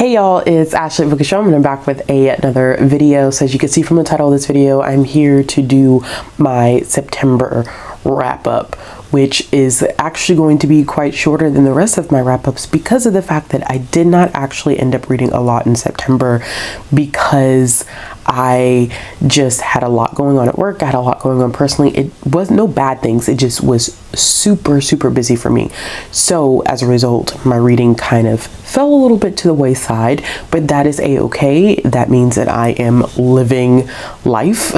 Hey y'all, it's Ashley Bookishrealm and I'm back with another video. So as you can see from the title of this video, I'm here to do my September wrap up, which is actually going to be quite shorter than the rest of my wrap-ups because of the fact that I did not actually end up reading a lot in September because I just had a lot going on at work. I had a lot going on personally. It was no bad things. It just was super busy for me. So as a result, my reading kind of fell a little bit to the wayside, but that is a-okay. That means that I am living life.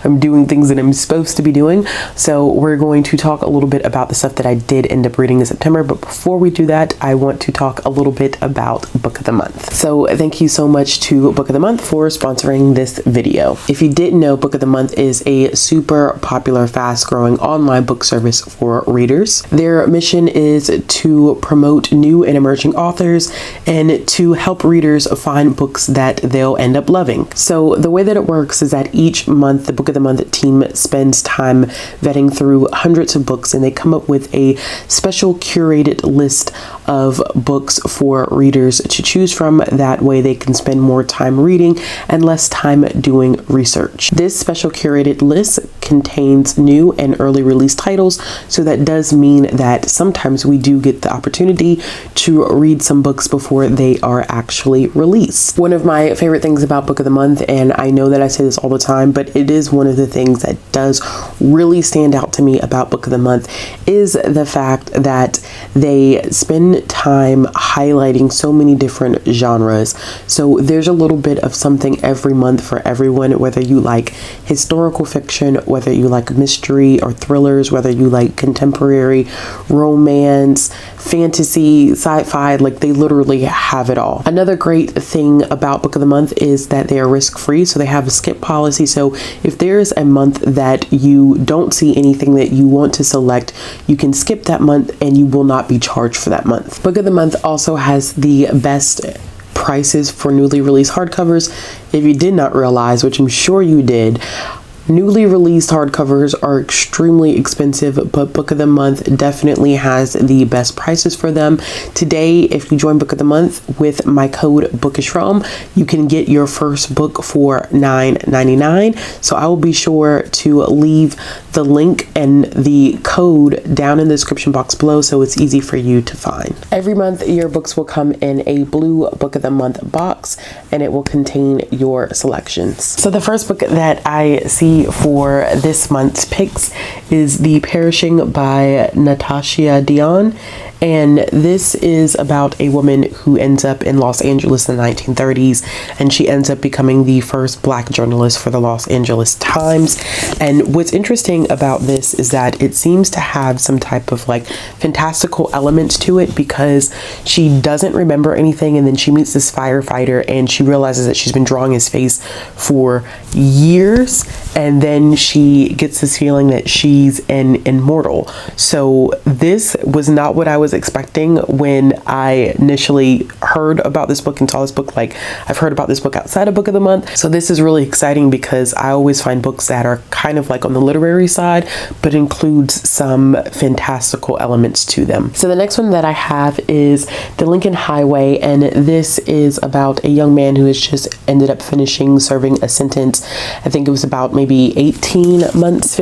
I'm doing things that I'm supposed to be doing. So we're going to talk a little bit about the stuff that I did end up reading in September. But before we do that, I want to talk a little bit about Book of the Month. So thank you so much to Book of the Month for sponsoring this video. If you didn't know, Book of the Month is a super popular, fast-growing online book service for readers. Their mission is to promote new and emerging authors and to help readers find books that they'll end up loving. So the way that it works is that each month the Book of the Month team spends time vetting through hundreds of books, and they come up with a special curated list of books for readers to choose from. That way they can spend more time reading and less time doing research. This special curated list contains new and early release titles, so that does mean that sometimes we do get the opportunity to read some books before they are actually released. One of my favorite things about Book of the Month, and I know that I say this all the time, but it is one of the things that does really stand out to me about Book of the Month, is the fact that they spend time highlighting so many different genres. So there's a little bit of something every month for everyone, whether you like historical fiction, whether you like mystery or thrillers, whether you like contemporary, romance, fantasy, sci-fi, like they literally have it all. Another great thing about Book of the Month is that they are risk-free, so they have a skip policy. So if there's a month that you don't see anything that you want to select, you can skip that month and you will not be charged for that month. Book of the Month also has the best prices for newly released hardcovers. If you did not realize, which I'm sure you did, newly released hardcovers are extremely expensive, but Book of the Month definitely has the best prices for them. Today, if you join Book of the Month with my code Bookishrealm, you can get your first book for $9.99. So I will be sure to leave the link and the code down in the description box below so it's easy for you to find. Every month, your books will come in a blue Book of the Month box, and it will contain your selections. So the first book that I see for this month's picks is The Perishing by Natasha Dion. And this is about a woman who ends up in Los Angeles in the 1930s, and she ends up becoming the first Black journalist for the Los Angeles Times. And what's interesting about this is that it seems to have some type of like fantastical elements to it, because she doesn't remember anything, and then she meets this firefighter and she realizes that she's been drawing his face for years, and then she gets this feeling that she's an immortal. So this was not what I was expecting when I initially heard about this book and saw this book. Like, I've heard about this book outside of Book of the Month, so this is really exciting because I always find books that are kind of like on the literary side but includes some fantastical elements to them. So the next one that I have is The Lincoln Highway, and this is about a young man who has just ended up finishing serving a sentence. I think it was about maybe 15 months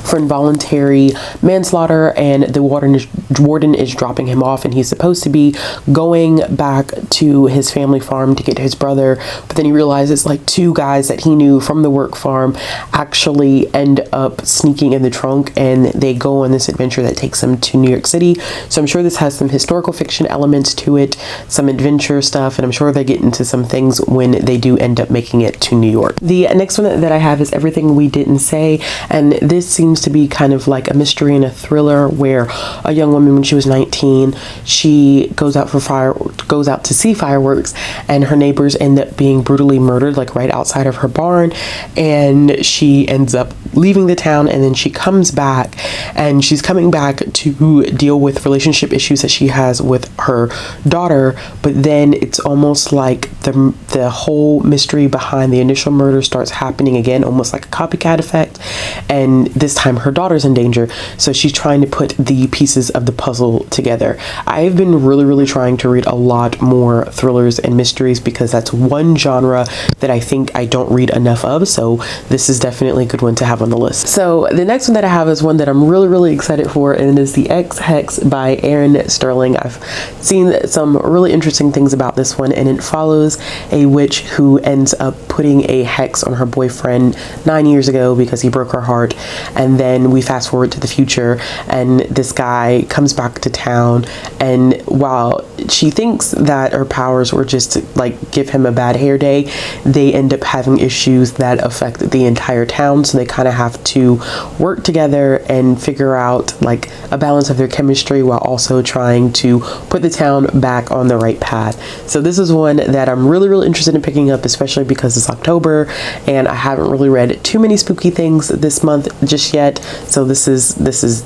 for involuntary manslaughter, and the warden is dropping him off, and he's supposed to be going back to his family farm to get his brother, but then he realizes like two guys that he knew from the work farm actually end up sneaking in the trunk, and they go on this adventure that takes them to New York City. So I'm sure this has some historical fiction elements to it, some adventure stuff, and I'm sure they get into some things when they do end up making it to New York. The next one that I have is Everything We Didn't Say, and this seems to be kind of like a mystery and a thriller where a young woman, when she was 19, she goes out to see fireworks, and her neighbors end up being brutally murdered like right outside of her barn, and she ends up leaving the town, and then she comes back, and she's coming back to deal with relationship issues that she has with her daughter, but then it's almost like the whole mystery behind the initial murder starts happening again, almost like a copycat effect. and this time her daughter's in danger, so she's trying to put the pieces of the puzzle together. I've been really trying to read a lot more thrillers and mysteries because that's one genre that I think I don't read enough of, so this is definitely a good one to have on the list. So the next one that I have is one that I'm really excited for, and it is The Ex-Hex by Erin Sterling. I've seen some really interesting things about this one, and it follows a witch who ends up putting a hex on her boyfriend 9 years ago because he broke her heart. And then we fast forward to the future, and this guy comes back to town, and while she thinks that her powers were just to like give him a bad hair day, they end up having issues that affect the entire town, so they kind of have to work together and figure out like a balance of their chemistry while also trying to put the town back on the right path. So this is one that I'm really interested in picking up, especially because it's October and I haven't really read too many spooky things this month just yet, so this is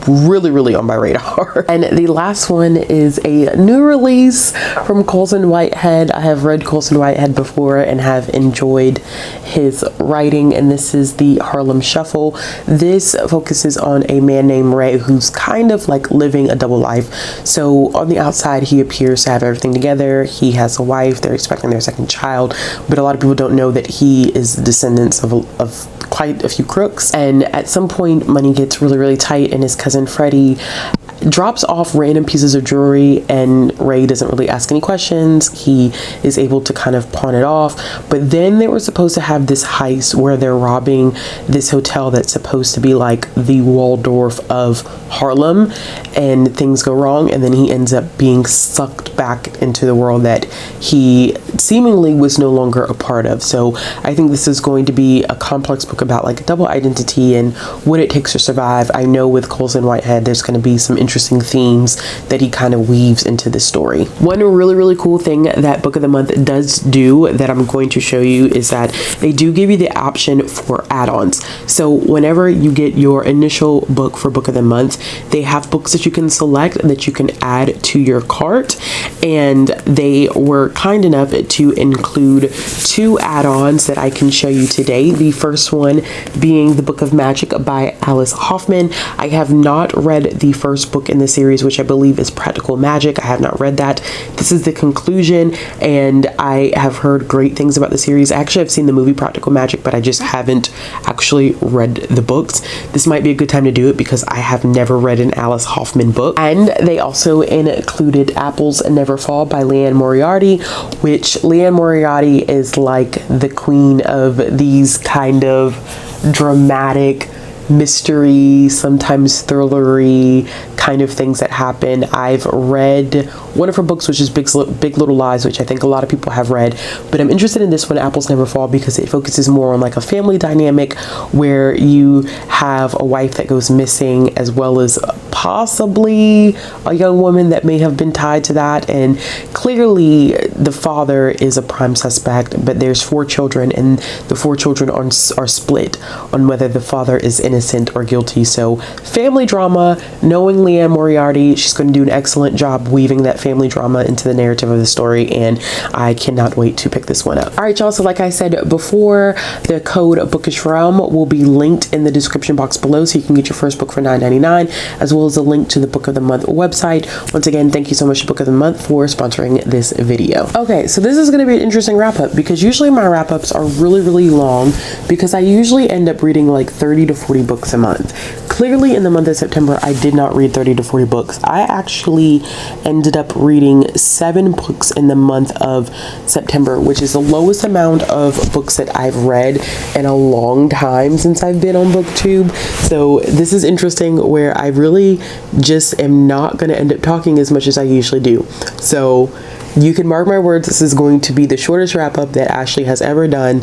really on my radar. And the last one is a new release from Colson Whitehead. I have read Colson Whitehead before and have enjoyed his writing, and this is the Harlem Shuffle. This focuses on a man named Ray who's kind of like living a double life. So on the outside he appears to have everything together. He has a wife, they're expecting their second child, but a lot of people don't know that he is descendants of quite a few crooks. And at some point money gets really tight, and his cousin Freddie drops off random pieces of jewelry, and Ray doesn't really ask any questions. He is able to kind of pawn it off. But then they were supposed to have this heist where they're robbing this hotel that's supposed to be like the Waldorf of Harlem, and things go wrong, and then he ends up being sucked back into the world that he seemingly was no longer a part of. So I think this is going to be a complex book about like double identity and what it takes to survive. I know with Colson Whitehead there's going to be some interesting themes that he kind of weaves into this story. One really cool thing that Book of the Month does do that I'm going to show you is that they do give you the option for add-ons. So whenever you get your initial book for Book of the Month, they have books that you can select that you can add to your cart, and they were kind enough to include 2 add-ons that I can show you today. The first one being The Book of Magic by Alice Hoffman. I have not read the first book in the series, which I believe is Practical Magic. I have not read that. This is the conclusion, and I have heard great things about the series. Actually, I've seen the movie Practical Magic, but I just haven't actually read the books. This might be a good time to do it because I have never read an Alice Hoffman book. And they also included Apples Never Fall by Leanne Moriarty, which Leanne Moriarty is like the queen of these kind of dramatic mystery, sometimes thrillery kind of things that happen. I've read one of her books, which is Big Little Lies, which I think a lot of people have read, but I'm interested in this one, Apples Never Fall, because it focuses more on like a family dynamic where you have a wife that goes missing, as well as possibly a young woman that may have been tied to that, and clearly the father is a prime suspect, but there's 4 children, and the 4 children are split on whether the father is innocent or guilty. So family drama, knowing Leanne Moriarty, she's going to do an excellent job weaving that family drama into the narrative of the story, and I cannot wait to pick this one up. All right, y'all, so like I said before, the code Bookishrealm will be linked in the description box below, so you can get your first book for $9.99, as well as a link to the Book of the Month website. Once again, thank you so much to Book of the Month for sponsoring this video. Okay, so this is going to be an interesting wrap-up, because usually my wrap-ups are really long, because I usually end up reading like 30 to 40 books a month. Clearly in the month of September, I did not read 30 to 40 books. I actually ended up reading 7 books in the month of September, which is the lowest amount of books that I've read in a long time since I've been on BookTube. So this is interesting, where I really just am not going to end up talking as much as I usually do. So you can mark my words, this is going to be the shortest wrap up that Ashley has ever done,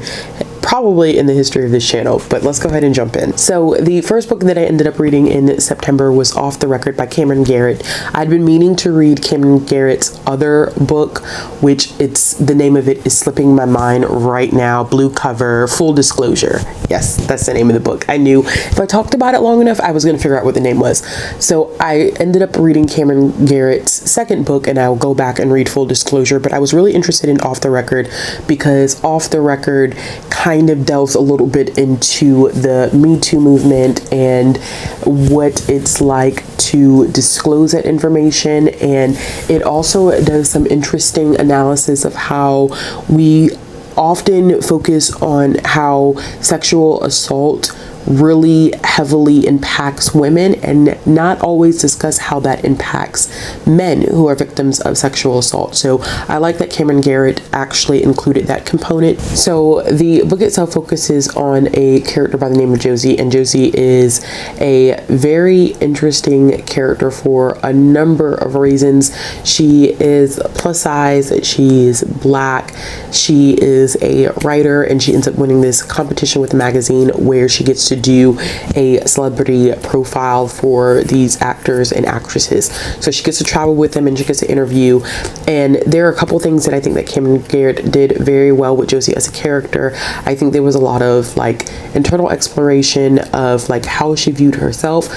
probably in the history of this channel, but let's go ahead and jump in. So the first book that I ended up reading in September was Off the Record by Cameron Garrett. I'd been meaning to read Cameron Garrett's other book, which the name of it is slipping my mind right now. Blue cover, Full Disclosure. Yes, that's the name of the book. I knew if I talked about it long enough, I was going to figure out what the name was. So I ended up reading Cameron Garrett's second book, and I'll go back and read Full Disclosure, but I was really interested in Off the Record because Off the Record kind kind of delves a little bit into the Me Too movement and what it's like to disclose that information. And it also does some interesting analysis of how we often focus on how sexual assault really heavily impacts women and not always discuss how that impacts men who are victims of sexual assault. So I like that Cameron Garrett actually included that component. So the book itself focuses on a character by the name of Josie, and Josie is a very interesting character for a number of reasons. She is plus size, she's black, she is a writer, and she ends up winning this competition with the magazine where she gets to do a celebrity profile for these actors and actresses. So she gets to travel with them and she gets to interview. And there are a couple things that I think that Cameron Garrett did very well with Josie as a character. I think there was a lot of like internal exploration of like how she viewed herself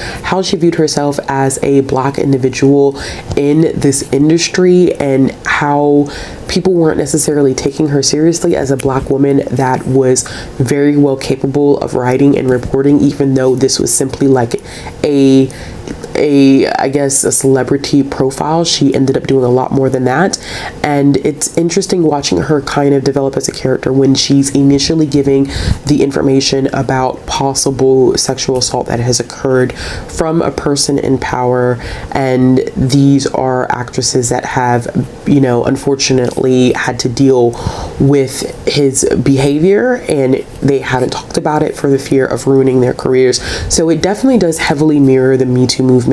as a black individual in this industry, and how people weren't necessarily taking her seriously as a black woman that was very well capable of writing and reporting, even though this was simply like I guess a celebrity profile. She ended up doing a lot more than that. And it's interesting watching her kind of develop as a character when she's initially giving the information about possible sexual assault that has occurred from a person in power. And these are actresses that have, you know, unfortunately had to deal with his behavior, and they haven't talked about it for the fear of ruining their careers. So it definitely does heavily mirror the Me Too movement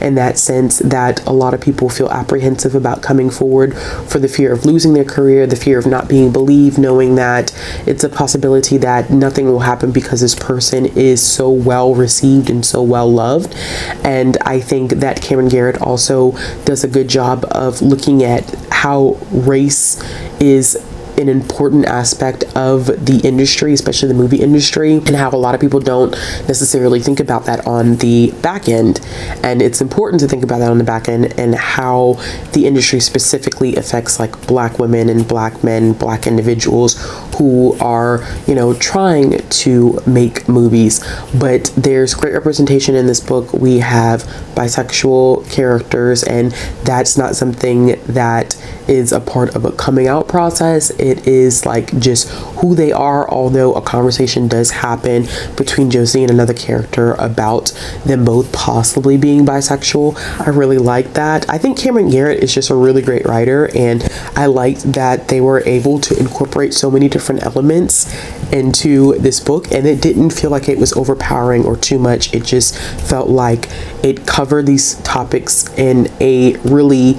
in that sense, that a lot of people feel apprehensive about coming forward for the fear of losing their career, the fear of not being believed, knowing that it's a possibility that nothing will happen because this person is so well received and so well loved. And I think that Cameron Garrett also does a good job of looking at how race is an important aspect of the industry, especially the movie industry, and how a lot of people don't necessarily think about that on the back end. And it's important to think about that on the back end, and how the industry specifically affects like black women and black men, black individuals who are, you know, trying to make movies. But there's great representation in this book. We have bisexual characters, and that's not something that is a part of a coming out process. It is like just who they are, although a conversation does happen between Josie and another character about them both possibly being bisexual. I really like that. I think Cameron Garrett is just a really great writer, and I liked that they were able to incorporate so many different elements into this book, and it didn't feel like it was overpowering or too much. It just felt like it covered these topics in a really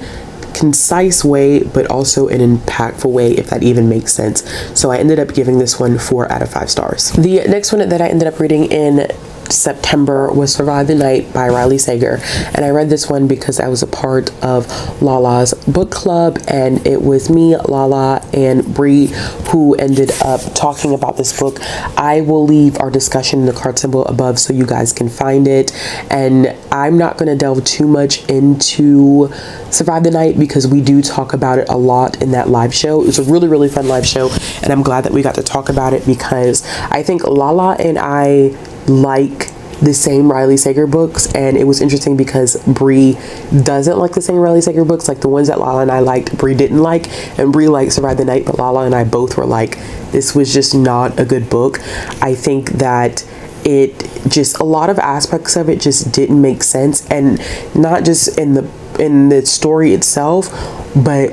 concise way, but also an impactful way, if that even makes sense. So I ended up giving this one 4 out of 5 stars. The next one that I ended up reading in September was Survive the Night by Riley Sager, and I read this one because I was a part of Lala's book club, and it was me, Lala, and Bree who ended up talking about this book. I will leave our discussion in the card symbol above so you guys can find it, and I'm not going to delve too much into Survive the Night because we do talk about it a lot in that live show. It was a really fun live show, and I'm glad that we got to talk about it because I think Lala and I like the same Riley Sager books, and it was interesting because Bree doesn't like the same Riley Sager books. Like the ones that Lala and I liked, Bree didn't like, and Bree liked Survive the Night, but Lala and I both were like, this was just not a good book. I think that it just, a lot of aspects of it just didn't make sense, and not just in the story itself, but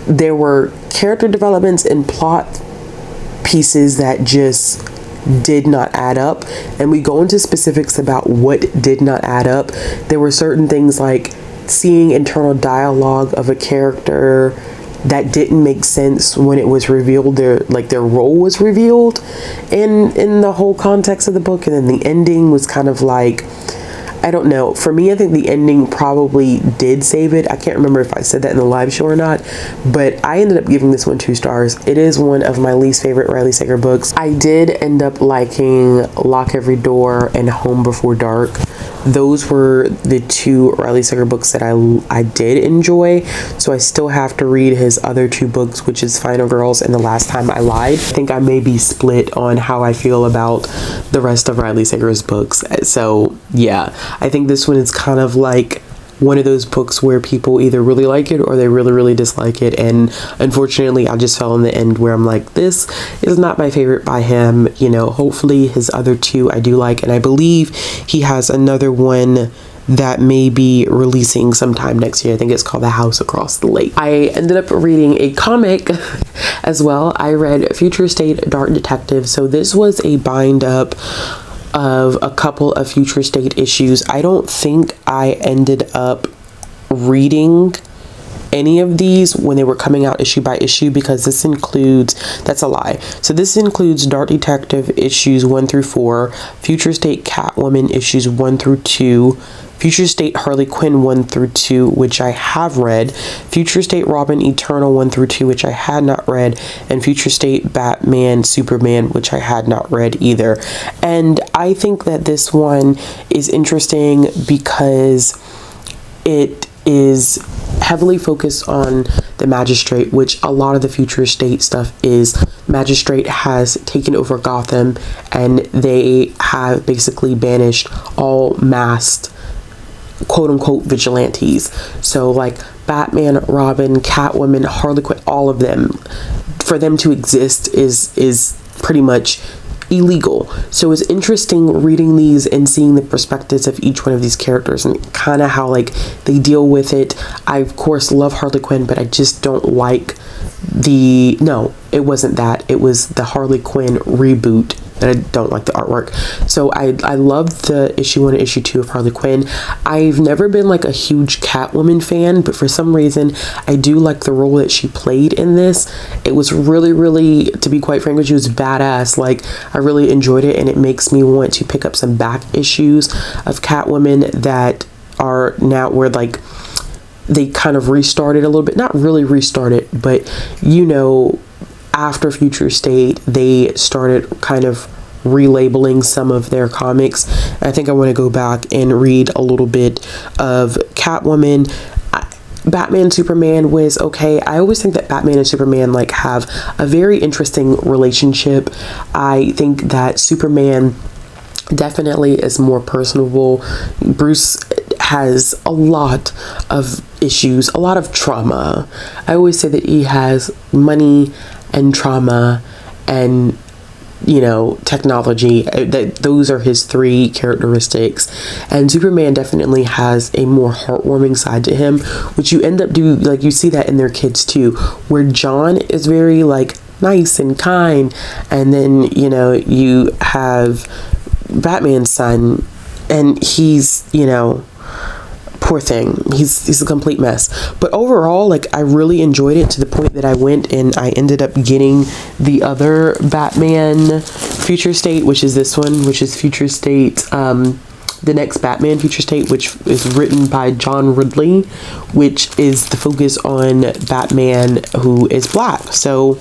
there were character developments and plot pieces that just did not add up. And we go into specifics about what did not add up. There were certain things like seeing internal dialogue of a character that didn't make sense when it was revealed, their role was revealed in the whole context of the book. And then the ending was kind of like, I don't know. For me, I think the ending probably did save it. I can't remember if I said that in the live show or not, but I ended up giving this one 2 stars. It is one of my least favorite Riley Sager books. I did end up liking Lock Every Door and Home Before Dark those were the two Riley Sager books that I did enjoy. So I still have to read his other two books, which is Final Girls and The Last Time I Lied. I think I may be split on how I feel about the rest of Riley Sager's books. So yeah, I think this one is kind of like one of those books where people either really like it or they really dislike it, and unfortunately I just fell in the end where I'm like, this is not my favorite by him. You know, hopefully his other two I do like, and I believe he has another one that may be releasing sometime next year. I think it's called The House Across the Lake. I ended up reading a comic as well. I read Future State Dark Detective. So this was a bind up of a couple of Future State issues. I don't think I ended up reading any of these when they were coming out issue by issue, because this includes, that's a lie. So this includes Dark Detective issues 1 through 4, Future State Catwoman issues 1 through 2, Future State Harley Quinn 1 through 2, which I have read, Future State Robin Eternal 1 through 2, which I had not read, and Future State Batman Superman, which I had not read either. And I think that this one is interesting because it is heavily focused on the Magistrate, which a lot of the Future State stuff is. Magistrate has taken over Gotham, and they have basically banished all masked quote-unquote vigilantes. So like Batman, Robin, Catwoman, Harley Quinn, all of them, for them to exist is pretty much illegal. So it's interesting reading these and seeing the perspectives of each one of these characters and kind of how like they deal with it. I of course love Harley Quinn, but I just don't like no, it wasn't that. It was the Harley Quinn reboot that I don't like the artwork. So I loved the issue 1 and issue 2 of Harley Quinn. I've never been like a huge Catwoman fan, but for some reason I do like the role that she played in this. It was really, to be quite frank with you, it was badass. Like I really enjoyed it, and it makes me want to pick up some back issues of Catwoman that are now where like they kind of restarted a little bit, not really restarted, but you know, after Future State, they started kind of relabeling some of their comics. I think I want to go back and read a little bit of Catwoman. Batman Superman was okay. I always think that Batman and Superman like have a very interesting relationship. I think that Superman definitely is more personable. Bruce has a lot of issues, a lot of trauma. I always say that he has money and trauma and, you know, technology. That those are his three characteristics. And Superman definitely has a more heartwarming side to him, which you end up like you see that in their kids too, where John is very like nice and kind, and then you know you have Batman's son, and he's, you know, poor thing, he's a complete mess. But overall, like I really enjoyed it, to the point that I went and I ended up getting the other Batman Future State, which is this one, which is Future State, the next Batman Future State, which is written by John Ridley, which is the focus on Batman who is black. So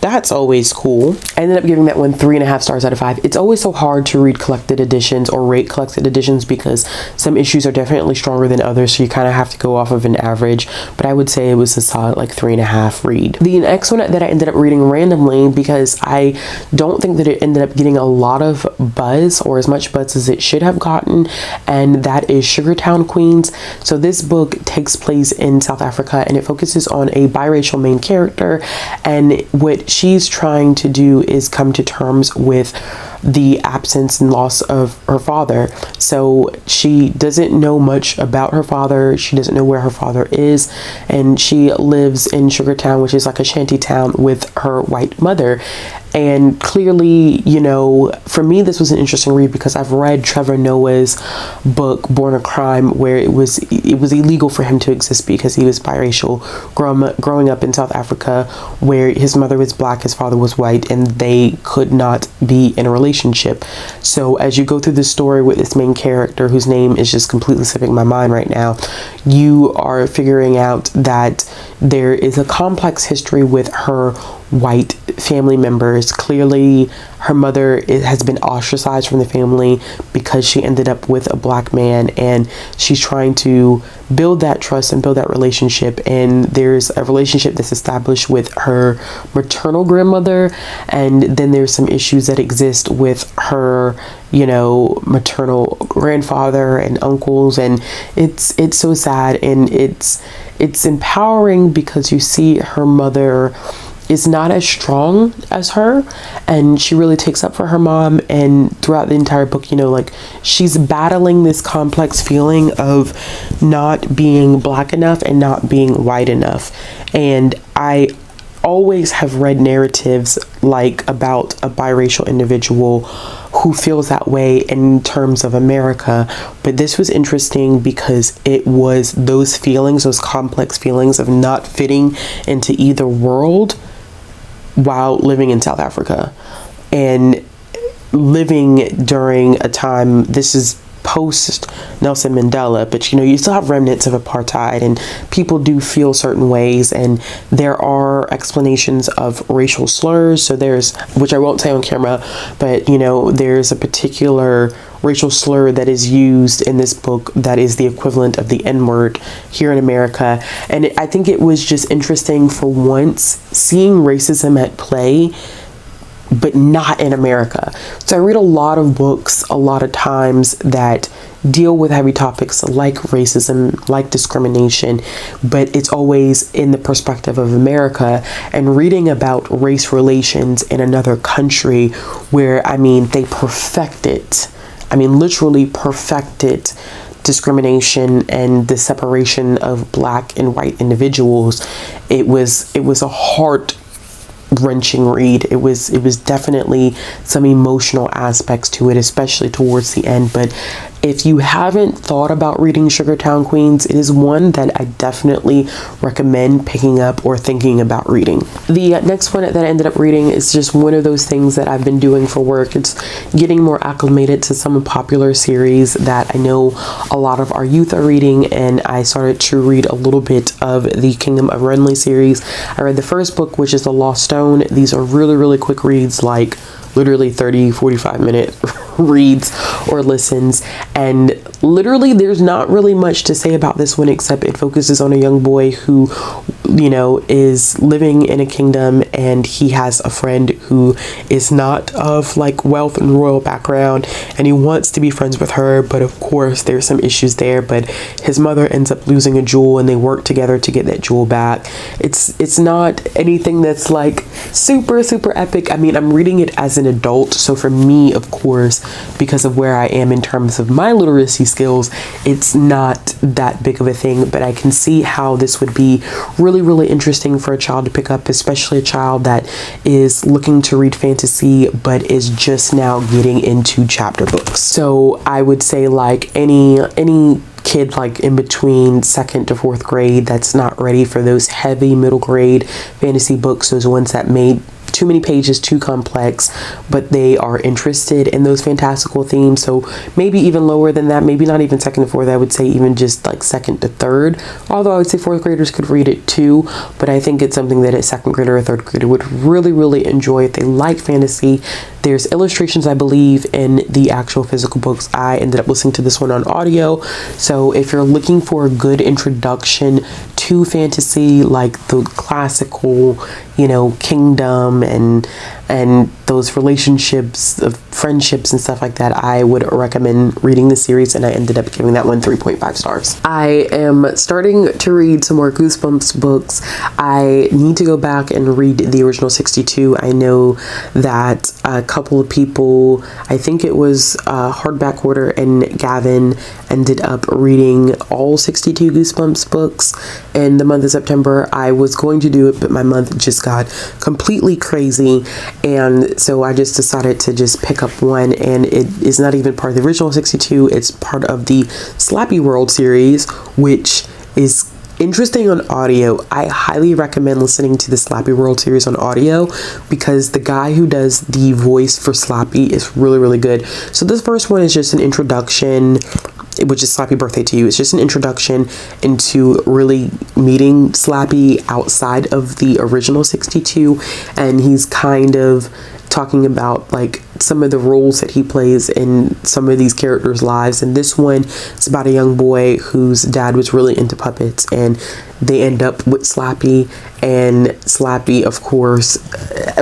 that's always cool. I ended up giving that one 3.5 stars out of 5. It's always so hard to read collected editions or rate collected editions because some issues are definitely stronger than others, so you kind of have to go off of an average, but I would say it was a solid like 3.5 read. The next one that I ended up reading randomly, because I don't think that it ended up getting a lot of buzz or as much buzz as it should have gotten, and that is Sugartown Queens. So this book takes place in South Africa, and it focuses on a biracial main character, and what she's trying to do is come to terms with the absence and loss of her father. So she doesn't know much about her father. She doesn't know where her father is, and she lives in Sugartown, which is like a shanty town, with her white mother. And clearly, you know, for me, this was an interesting read because I've read Trevor Noah's book, Born a Crime, where it was illegal for him to exist because he was biracial, growing up in South Africa, where his mother was black, his father was white, and they could not be in a relationship. So as you go through the story with this main character, whose name is just completely slipping my mind right now, you are figuring out that there is a complex history with her white family members. Clearly her mother has been ostracized from the family because she ended up with a black man, and she's trying to build that trust and build that relationship. And there's a relationship that's established with her maternal grandmother, and then there's some issues that exist with her, you know, maternal grandfather and uncles, and it's so sad. And it's empowering because you see her mother is not as strong as her, and she really takes up for her mom. And throughout the entire book, you know, like, she's battling this complex feeling of not being black enough and not being white enough. And I always have read narratives like about a biracial individual who feels that way in terms of America, but this was interesting because it was those feelings, those complex feelings of not fitting into either world while living in South Africa and living during a time, this is post Nelson Mandela, but you know, you still have remnants of apartheid, and people do feel certain ways, and there are explanations of racial slurs. So there's, which I won't say on camera, but you know, there's a particular racial slur that is used in this book that is the equivalent of the N-word here in America. And I think it was just interesting for once seeing racism at play, but not in America. So I read a lot of books a lot of times that deal with heavy topics like racism, like discrimination, but it's always in the perspective of America. And reading about race relations in another country where, I mean, they perfected, I mean, literally perfected discrimination and the separation of black and white individuals, it was a heart-wrenching read. It was definitely some emotional aspects to it, especially towards the end. But if you haven't thought about reading Sugartown Queens, it is one that I definitely recommend picking up or thinking about reading. The next one that I ended up reading is just one of those things that I've been doing for work. It's getting more acclimated to some popular series that I know a lot of our youth are reading, and I started to read a little bit of the Kingdom of Renly series. I read the first book, which is The Lost Stone. These are really quick reads, like literally 30-45 minute reads or listens, and literally there's not really much to say about this one except it focuses on a young boy who, you know, is living in a kingdom, and he has a friend who is not of like wealth and royal background, and he wants to be friends with her, but of course there's some issues there. But his mother ends up losing a jewel, and they work together to get that jewel back. It's not anything that's like super epic. I mean, I'm reading it as an adult, so for me, of course, because of where I am in terms of my literacy skills, it's not that big of a thing. But I can see how this would be really interesting for a child to pick up, especially a child that is looking to read fantasy but is just now getting into chapter books. So I would say, like, any kid like in between 2nd to 4th grade that's not ready for those heavy middle grade fantasy books, those ones that made too many pages, too complex, but they are interested in those fantastical themes. So maybe even lower than that, maybe not even 2nd to 4th, I would say even just like 2nd to 3rd, although I would say 4th graders could read it too. But I think it's something that a 2nd grader or 3rd grader would really enjoy if they like fantasy. There's illustrations, I believe, in the actual physical books. I ended up listening to this one on audio. So if you're looking for a good introduction to fantasy, like the classical, you know, kingdom and those relationships of friendships and stuff like that, I would recommend reading the series, and I ended up giving that one 3.5 stars. I am starting to read some more Goosebumps books. I need to go back and read the original 62. I know that a couple of people, I think it was Hardback Order and Gavin, ended up reading all 62 Goosebumps books in the month of September. I was going to do it, but my month just got completely crazy, and so I just decided to just pick up one, and it is not even part of the original 62. It's part of the Slappy World series, which is interesting on audio. I highly recommend listening to the Slappy World series on audio because the guy who does the voice for Slappy is really good. So this first one is just an introduction, which is Slappy Birthday to You. It's just an introduction into really meeting Slappy outside of the original 62, and he's kind of talking about like some of the roles that he plays in some of these characters' lives. And this one, it's about a young boy whose dad was really into puppets, and they end up with Slappy, and Slappy, of course,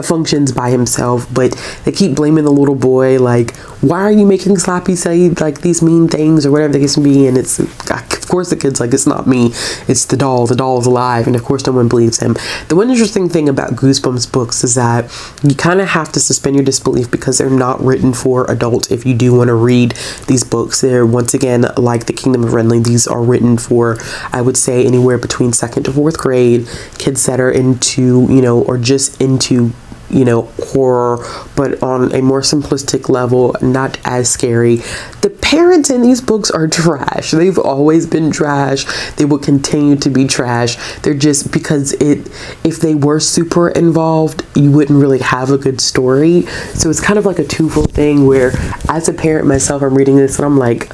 functions by himself, but they keep blaming the little boy, like, why are you making Slappy say like these mean things or whatever the case may be? And it's, of course, the kid's like, it's not me, it's the doll's alive. And of course no one believes him. The one interesting thing about Goosebumps books is that you kind of have to suspend your disbelief, because they're not written for adults. If you do want to read these books, they're, once again, like The Kingdom of Renly, these are written for, I would say, anywhere between 2nd to 4th grade, kids that are into, you know, or just into, you know, horror, but on a more simplistic level, not as scary. The parents in these books are trash. They've always been trash. They will continue to be trash. They're just, because if they were super involved, you wouldn't really have a good story. So it's kind of like a twofold thing, where as a parent myself, I'm reading this and I'm like,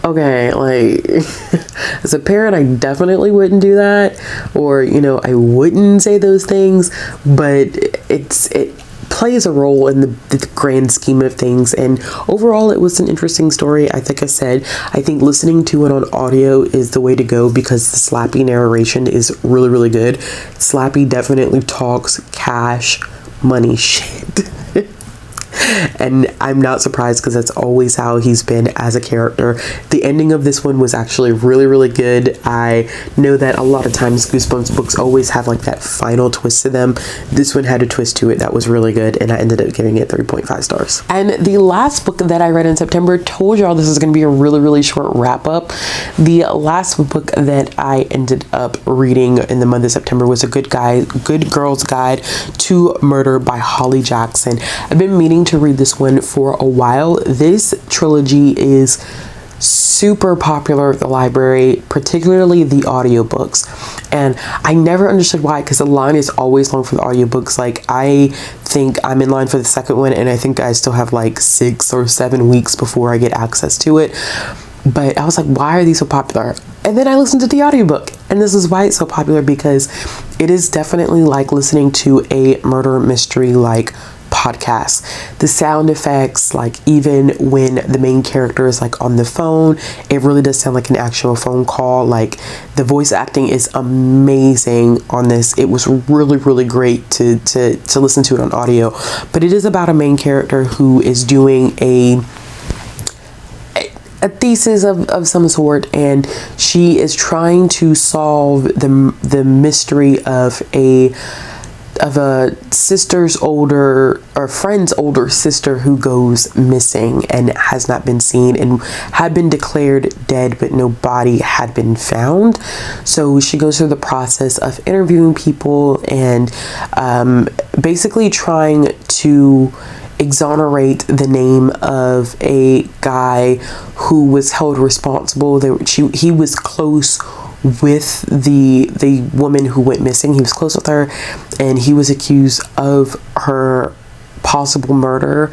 okay, like, as a parent, I definitely wouldn't do that, or, you know, I wouldn't say those things, but it plays a role in the grand scheme of things. And overall, it was an interesting story. I think I think listening to it on audio is the way to go, because the Slappy narration is really, really good. Slappy definitely talks cash money shit. And I'm not surprised, because that's always how he's been as a character. The ending of this one was actually really, really good. I know that a lot of times Goosebumps books always have like that final twist to them. This one had a twist to it that was really good, and I ended up giving it 3.5 stars. And the last book that I read in September, told y'all this is going to be a really, really short wrap up. The last book that I ended up reading in the month of September was A Good Girl's Guide to Murder by Holly Jackson. I've been meaning to read this one for a while. This trilogy is super popular at the library, particularly the audiobooks, and I never understood why, because the line is always long for the audiobooks. Like, I think I'm in line for the second one, and I think I still have like 6 or 7 weeks before I get access to it. But I was like, why are these so popular? And then I listened to the audiobook, and this is why it's so popular, because it is definitely like listening to a murder mystery like podcast. The sound effects, like even when the main character is like on the phone, it really does sound like an actual phone call. Like, the voice acting is amazing on this. It was really, really great to listen to it on audio. But it is about a main character who is doing a thesis of some sort, and she is trying to solve the mystery of a sister's friend's older sister who goes missing and has not been seen, and had been declared dead, but no body had been found. So she goes through the process of interviewing people and basically trying to exonerate the name of a guy who was held responsible. He was close with the woman who went missing. He was close with her, and he was accused of her possible murder,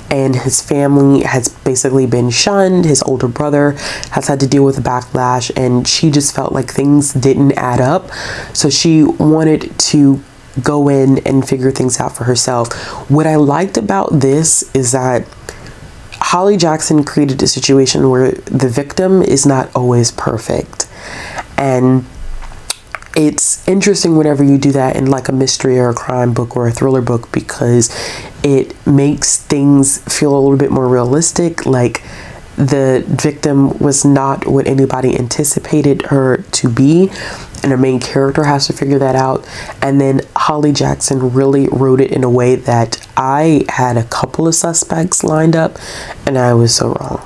and his family has basically been shunned. His older brother has had to deal with the backlash, and she just felt like things didn't add up, so she wanted to go in and figure things out for herself. What I liked about this is that Holly Jackson created a situation where the victim is not always perfect. And it's interesting whenever you do that in like a mystery or a crime book or a thriller book, because it makes things feel a little bit more realistic. Like, the victim was not what anybody anticipated her to be, and our main character has to figure that out. And then Holly Jackson really wrote it in a way that I had a couple of suspects lined up, and I was so wrong.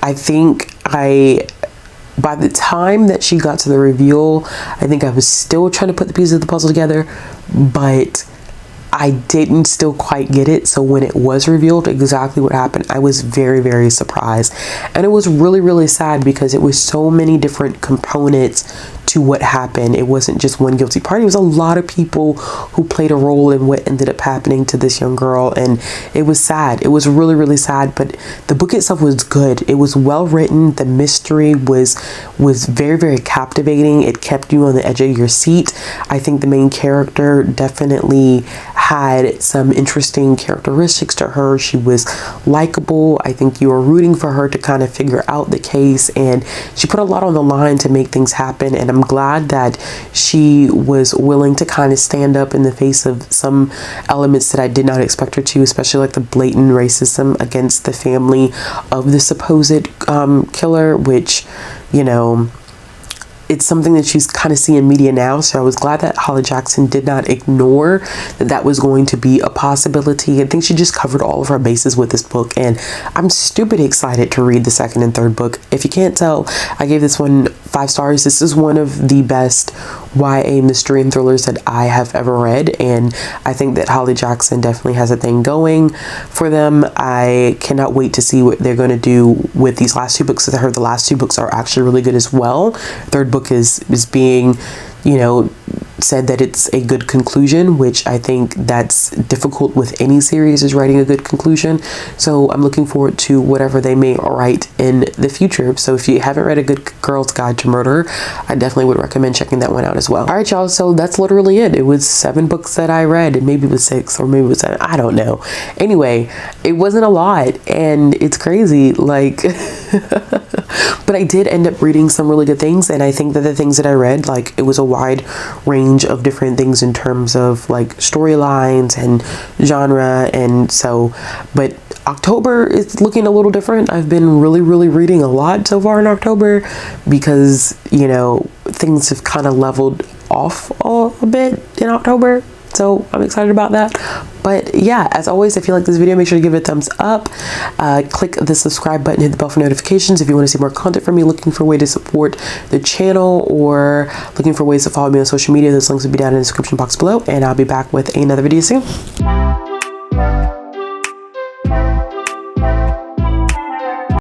I think by the time that she got to the reveal, I think I was still trying to put the pieces of the puzzle together, but I didn't still quite get it. So when it was revealed exactly what happened, I was very, very surprised. And it was really, really sad, because it was so many different components to what happened. It wasn't just one guilty party. It was a lot of people who played a role in what ended up happening to this young girl. And it was sad. It was really, really sad. But the book itself was good. It was well written. The mystery was very, very captivating. It kept you on the edge of your seat. I think the main character definitely had some interesting characteristics to her. She was likable. I think you were rooting for her to kind of figure out the case, and she put a lot on the line to make things happen. And I'm glad that she was willing to kind of stand up in the face of some elements that I did not expect her to, especially like the blatant racism against the family of the supposed killer, which, you know, it's something that she's kind of seeing in media now. So I was glad that Holly Jackson did not ignore that was going to be a possibility. I think she just covered all of her bases with this book, and I'm stupid excited to read the second and third book. If you can't tell, I gave this one 5 stars. This is one of the best YA mystery and thrillers that I have ever read, and I think that Holly Jackson definitely has a thing going for them. I cannot wait to see what they're going to do with these last 2 books, because I heard the last 2 books are actually really good as well. Third book is being, you know, said that it's a good conclusion, which I think that's difficult with any series, is writing a good conclusion. So I'm looking forward to whatever they may write in the future. So if you haven't read A Good Girl's Guide to Murder, I definitely would recommend checking that one out as well. All right, y'all, so that's literally it. It was 7 books that I read. Maybe it was 6 or maybe it was 7. I don't know. Anyway, it wasn't a lot, and it's crazy, like but I did end up reading some really good things, and I think that the things that I read, like, it was a wide range of different things in terms of like storylines and genre. And so, but October is looking a little different. I've been really reading a lot so far in October, because, you know, things have kind of leveled off a bit in October. So I'm excited about that. But yeah, as always, if you like this video, make sure to give it a thumbs up. Click the subscribe button, hit the bell for notifications. If you want to see more content from me, looking for a way to support the channel, or looking for ways to follow me on social media, those links will be down in the description box below. And I'll be back with another video soon.